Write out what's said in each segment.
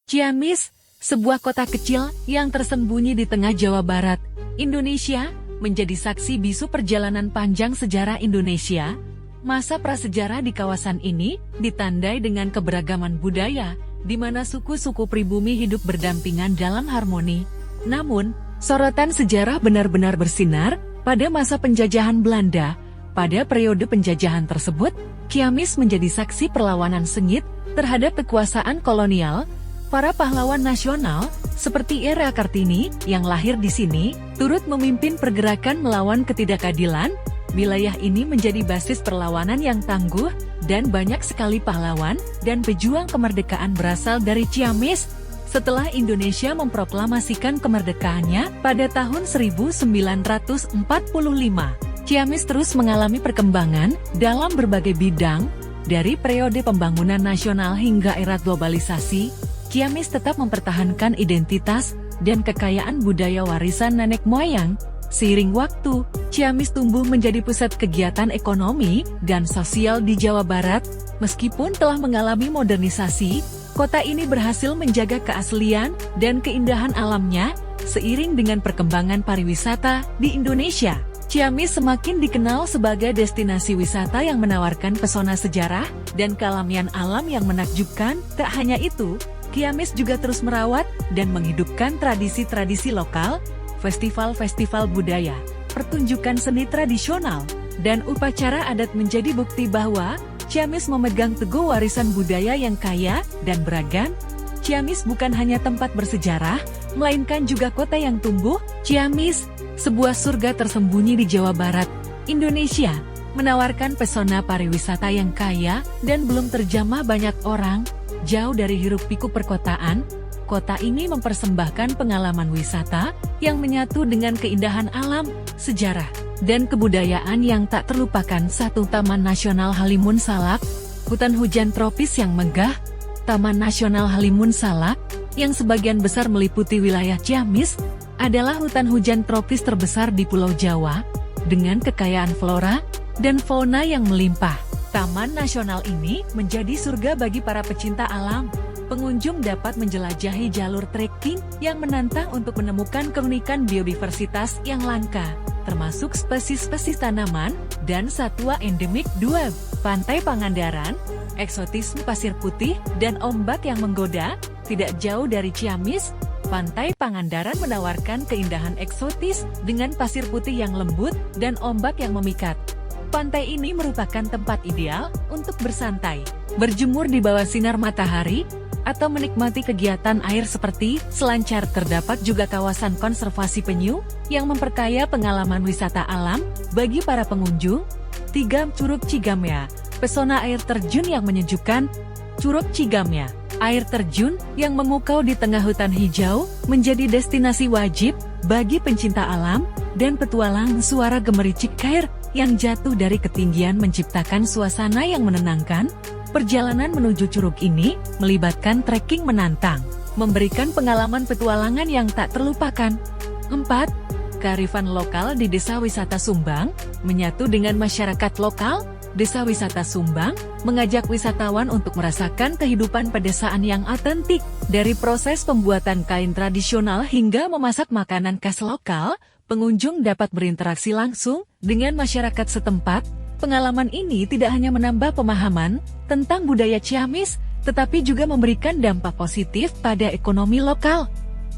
Ciamis, sebuah kota kecil yang tersembunyi di tengah Jawa Barat, Indonesia, menjadi saksi bisu perjalanan panjang sejarah Indonesia. Masa prasejarah di kawasan ini ditandai dengan keberagaman budaya, di mana suku-suku pribumi hidup berdampingan dalam harmoni. Namun, sorotan sejarah benar-benar bersinar pada masa penjajahan Belanda. Pada periode penjajahan tersebut, Ciamis menjadi saksi perlawanan sengit terhadap kekuasaan kolonial. Para pahlawan nasional, seperti Era Kartini, yang lahir di sini, turut memimpin pergerakan melawan ketidakadilan. Wilayah ini menjadi basis perlawanan yang tangguh, dan banyak sekali pahlawan dan pejuang kemerdekaan berasal dari Ciamis. Setelah Indonesia memproklamasikan kemerdekaannya pada tahun 1945, Ciamis terus mengalami perkembangan dalam berbagai bidang, dari periode pembangunan nasional hingga era globalisasi. Ciamis tetap mempertahankan identitas dan kekayaan budaya warisan nenek moyang. Seiring waktu, Ciamis tumbuh menjadi pusat kegiatan ekonomi dan sosial di Jawa Barat. Meskipun telah mengalami modernisasi, kota ini berhasil menjaga keaslian dan keindahan alamnya. Seiring dengan perkembangan pariwisata di Indonesia, Ciamis semakin dikenal sebagai destinasi wisata yang menawarkan pesona sejarah dan kealamian alam yang menakjubkan. Tak hanya itu, Ciamis juga terus merawat dan menghidupkan tradisi-tradisi lokal, festival-festival budaya, pertunjukan seni tradisional, dan upacara adat menjadi bukti bahwa Ciamis memegang teguh warisan budaya yang kaya dan beragam. Ciamis bukan hanya tempat bersejarah, melainkan juga kota yang tumbuh. Ciamis, sebuah surga tersembunyi di Jawa Barat, Indonesia, menawarkan pesona pariwisata yang kaya dan belum terjamah banyak orang. Jauh dari hiruk-pikuk perkotaan, kota ini mempersembahkan pengalaman wisata yang menyatu dengan keindahan alam, sejarah, dan kebudayaan yang tak terlupakan. Satu Taman Nasional Halimun Salak, hutan hujan tropis yang megah. Taman Nasional Halimun Salak, yang sebagian besar meliputi wilayah Ciamis, adalah hutan hujan tropis terbesar di Pulau Jawa, dengan kekayaan flora dan fauna yang melimpah. Taman nasional ini menjadi surga bagi para pecinta alam. Pengunjung dapat menjelajahi jalur trekking yang menantang untuk menemukan keunikan biodiversitas yang langka, termasuk spesies-spesies tanaman dan satwa endemik. 2. Pantai Pangandaran, eksotisme pasir putih dan ombak yang menggoda. Tidak jauh dari Ciamis, Pantai Pangandaran menawarkan keindahan eksotis dengan pasir putih yang lembut dan ombak yang memikat. Pantai ini merupakan tempat ideal untuk bersantai, berjemur di bawah sinar matahari, atau menikmati kegiatan air seperti selancar. Terdapat juga kawasan konservasi penyu yang memperkaya pengalaman wisata alam bagi para pengunjung. 3. Curug Cigamya, pesona air terjun yang menyejukkan. Curug Cigamya, air terjun yang memukau di tengah hutan hijau, menjadi destinasi wajib bagi pencinta alam dan petualang. Suara gemericik air yang jatuh dari ketinggian menciptakan suasana yang menenangkan. Perjalanan menuju curug ini melibatkan trekking menantang, memberikan pengalaman petualangan yang tak terlupakan. 4. Kearifan lokal di Desa Wisata Sumbang, menyatu dengan masyarakat lokal. Desa Wisata Sumbang mengajak wisatawan untuk merasakan kehidupan pedesaan yang otentik. Dari proses pembuatan kain tradisional hingga memasak makanan khas lokal, pengunjung dapat berinteraksi langsung dengan masyarakat setempat. Pengalaman ini tidak hanya menambah pemahaman tentang budaya Ciamis, tetapi juga memberikan dampak positif pada ekonomi lokal.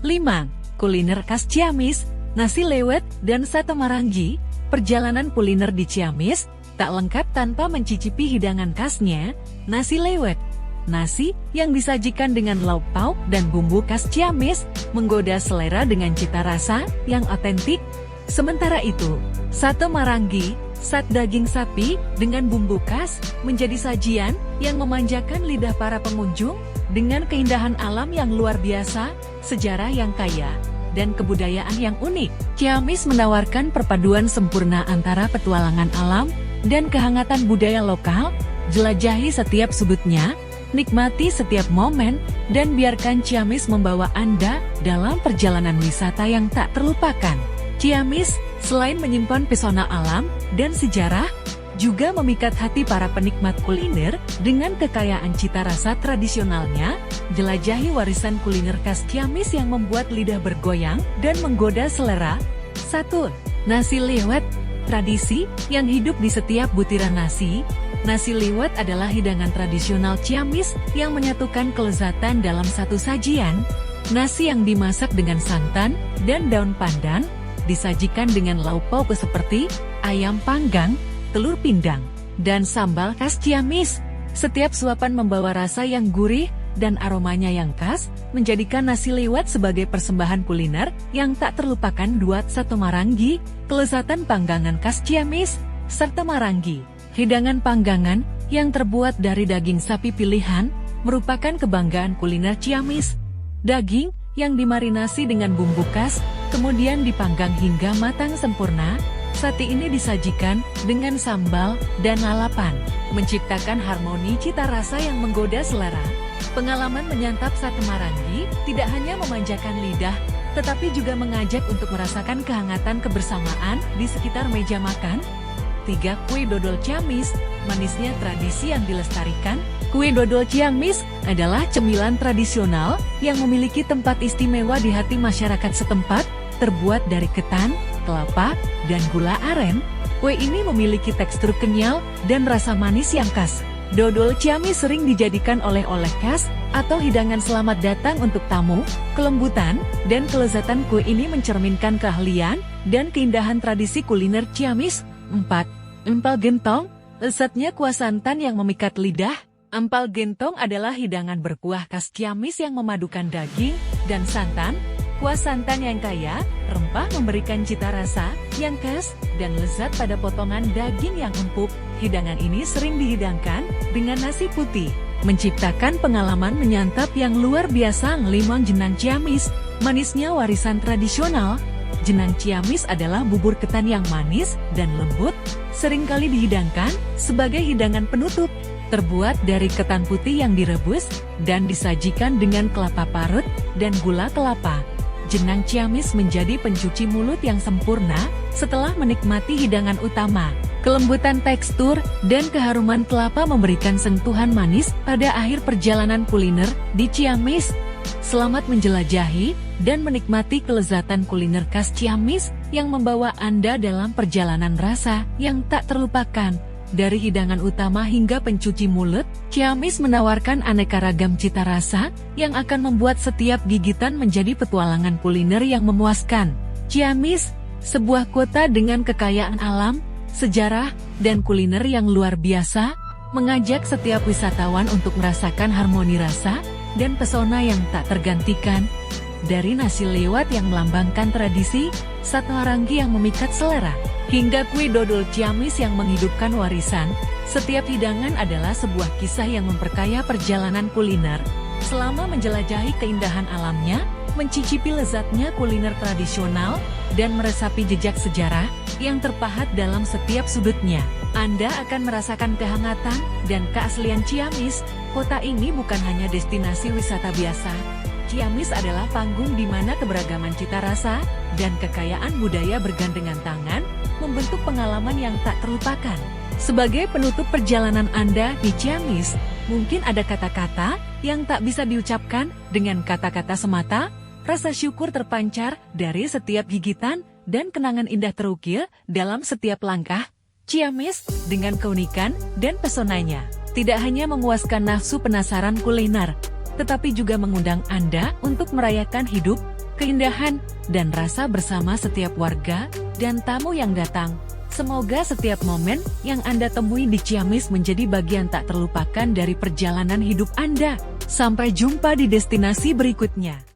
5. Kuliner khas Ciamis, nasi lewet dan sate marangi. Perjalanan kuliner di Ciamis tak lengkap tanpa mencicipi hidangan khasnya. Nasi lewet, nasi yang disajikan dengan lauk pauk dan bumbu khas Ciamis, menggoda selera dengan cita rasa yang otentik. Sementara itu, sate marangi, sate daging sapi dengan bumbu khas, menjadi sajian yang memanjakan lidah para pengunjung. Dengan keindahan alam yang luar biasa, sejarah yang kaya, dan kebudayaan yang unik, Ciamis menawarkan perpaduan sempurna antara petualangan alam dan kehangatan budaya lokal. Jelajahi setiap sudutnya, nikmati setiap momen, dan biarkan Ciamis membawa Anda dalam perjalanan wisata yang tak terlupakan. Ciamis, selain menyimpan pesona alam dan sejarah, juga memikat hati para penikmat kuliner dengan kekayaan cita rasa tradisionalnya. Jelajahi warisan kuliner khas Ciamis yang membuat lidah bergoyang dan menggoda selera. 1. Nasi liwet. Tradisi yang hidup di setiap butiran nasi. Nasi liwet adalah hidangan tradisional Ciamis yang menyatukan kelezatan dalam satu sajian. Nasi yang dimasak dengan santan dan daun pandan, disajikan dengan lauk pauk seperti ayam panggang, telur pindang, dan sambal khas Ciamis. Setiap suapan membawa rasa yang gurih dan aromanya yang khas, menjadikan nasi liwet sebagai persembahan kuliner yang tak terlupakan. 2. Sate Marangi. Kelezatan panggangan khas Ciamis, serta Marangi. Hidangan panggangan yang terbuat dari daging sapi pilihan, merupakan kebanggaan kuliner Ciamis. Daging yang dimarinasi dengan bumbu khas, kemudian dipanggang hingga matang sempurna. Sate ini disajikan dengan sambal dan lalapan, menciptakan harmoni cita rasa yang menggoda selera. Pengalaman menyantap sate Marangi tidak hanya memanjakan lidah, tetapi juga mengajak untuk merasakan kehangatan kebersamaan di sekitar meja makan. 3. Kue dodol Ciamis. Manisnya tradisi yang dilestarikan. Kue dodol Ciamis adalah cemilan tradisional yang memiliki tempat istimewa di hati masyarakat setempat. Terbuat dari ketan, kelapa, dan gula aren, kue ini memiliki tekstur kenyal dan rasa manis yang khas. Dodol Ciamis sering dijadikan oleh-oleh khas atau hidangan selamat datang untuk tamu. Kelembutan dan kelezatan kue ini mencerminkan keahlian dan keindahan tradisi kuliner Ciamis. 4. Empal gentong. Lezatnya kuah santan yang memikat lidah. Empal gentong adalah hidangan berkuah khas Ciamis yang memadukan daging dan santan. Kuah santan yang kaya rempah memberikan cita rasa yang khas dan lezat pada potongan daging yang empuk. Hidangan ini sering dihidangkan dengan nasi putih, menciptakan pengalaman menyantap yang luar biasa. 5. Jenang Ciamis. Manisnya warisan tradisional. Jenang Ciamis adalah bubur ketan yang manis dan lembut, seringkali dihidangkan sebagai hidangan penutup. Terbuat dari ketan putih yang direbus dan disajikan dengan kelapa parut dan gula kelapa. Jenang Ciamis menjadi pencuci mulut yang sempurna setelah menikmati hidangan utama. Kelembutan tekstur dan keharuman kelapa memberikan sentuhan manis pada akhir perjalanan kuliner di Ciamis. Selamat menjelajahi dan menikmati kelezatan kuliner khas Ciamis yang membawa Anda dalam perjalanan rasa yang tak terlupakan. Dari hidangan utama hingga pencuci mulut, Ciamis menawarkan aneka ragam cita rasa yang akan membuat setiap gigitan menjadi petualangan kuliner yang memuaskan. Ciamis, sebuah kota dengan kekayaan alam, sejarah, dan kuliner yang luar biasa, mengajak setiap wisatawan untuk merasakan harmoni rasa dan pesona yang tak tergantikan. Dari nasi liwet yang melambangkan tradisi, sate Marangi yang memikat selera, hingga kue dodol Ciamis yang menghidupkan warisan, setiap hidangan adalah sebuah kisah yang memperkaya perjalanan kuliner. Selama menjelajahi keindahan alamnya, mencicipi lezatnya kuliner tradisional, dan meresapi jejak sejarah yang terpahat dalam setiap sudutnya, Anda akan merasakan kehangatan dan keaslian Ciamis. Kota ini bukan hanya destinasi wisata biasa. Ciamis adalah panggung di mana keberagaman cita rasa dan kekayaan budaya bergandengan tangan, membentuk pengalaman yang tak terlupakan. Sebagai penutup perjalanan Anda di Ciamis, mungkin ada kata-kata yang tak bisa diucapkan dengan kata-kata semata. Rasa syukur terpancar dari setiap gigitan dan kenangan indah terukir dalam setiap langkah. Ciamis, dengan keunikan dan pesonanya, tidak hanya memuaskan nafsu penasaran kuliner, tetapi juga mengundang Anda untuk merayakan hidup, keindahan, dan rasa bersama setiap warga dan tamu yang datang. Semoga setiap momen yang Anda temui di Ciamis menjadi bagian tak terlupakan dari perjalanan hidup Anda. Sampai jumpa di destinasi berikutnya.